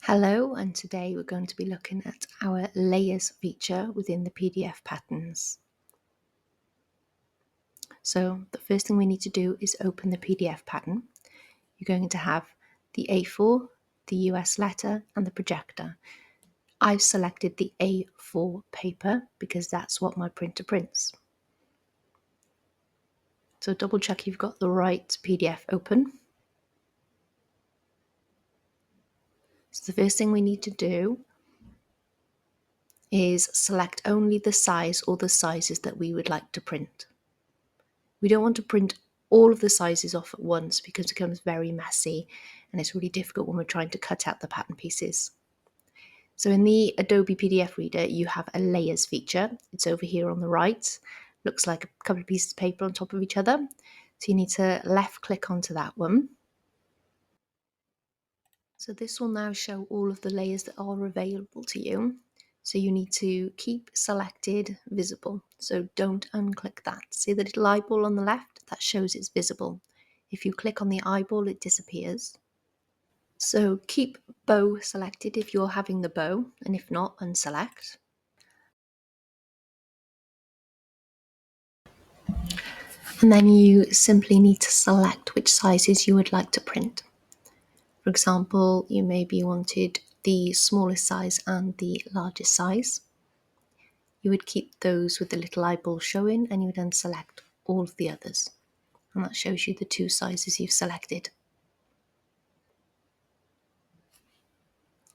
Hello, and today we're going to be looking at our layers feature within the PDF patterns. So the first thing we need to do is open the PDF pattern. You're going to have the A4, the US letter, and the projector. I've selected the A4 paper because that's what my printer prints. So double check you've got the right PDF open. So the first thing we need to do is select only the size or the sizes that we would like to print. We don't want to print all of the sizes off at once because it becomes very messy and it's really difficult when we're trying to cut out the pattern pieces. So in the Adobe PDF Reader, you have a layers feature. It's over here on the right. Looks like a couple of pieces of paper on top of each other. So you need to left click onto that one. So this will now show all of the layers that are available to you. So you need to keep selected visible. So don't unclick that. See the little eyeball on the left? That shows it's visible. If you click on the eyeball, it disappears. So keep bow selected if you're having the bow, and if not, unselect. And then you simply need to select which sizes you would like to print. For example, you maybe wanted the smallest size and the largest size. You would keep those with the little eyeball showing and you would then select all of the others. And that shows you the two sizes you've selected.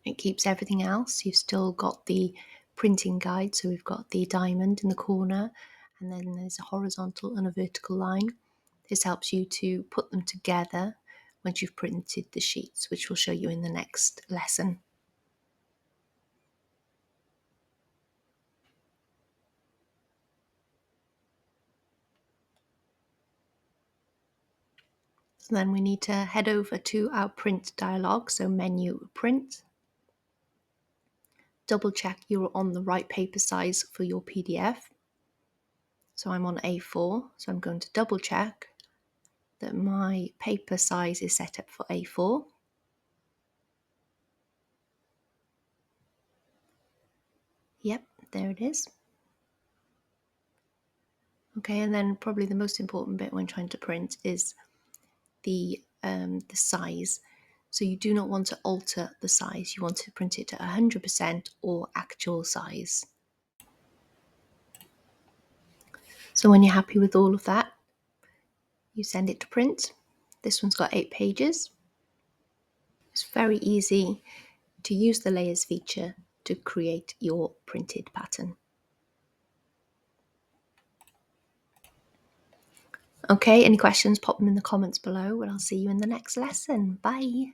It keeps everything else. You've still got the printing guide. So we've got the diamond in the corner and then there's a horizontal and a vertical line. This helps you to put them together once you've printed the sheets, which we'll show you in the next lesson. So then we need to head over to our print dialog, so menu print. Double check you're on the right paper size for your PDF. So I'm on A4, so I'm going to double check that my paper size is set up for A4. Yep, there it is. Okay, and then probably the most important bit when trying to print is the size. So you do not want to alter the size. You want to print it at 100% or actual size. So when you're happy with all of that, you send it to print. This one's got 8 pages. It's very easy to use the layers feature to create your printed pattern. Okay, any questions, pop them in the comments below and I'll see you in the next lesson. Bye.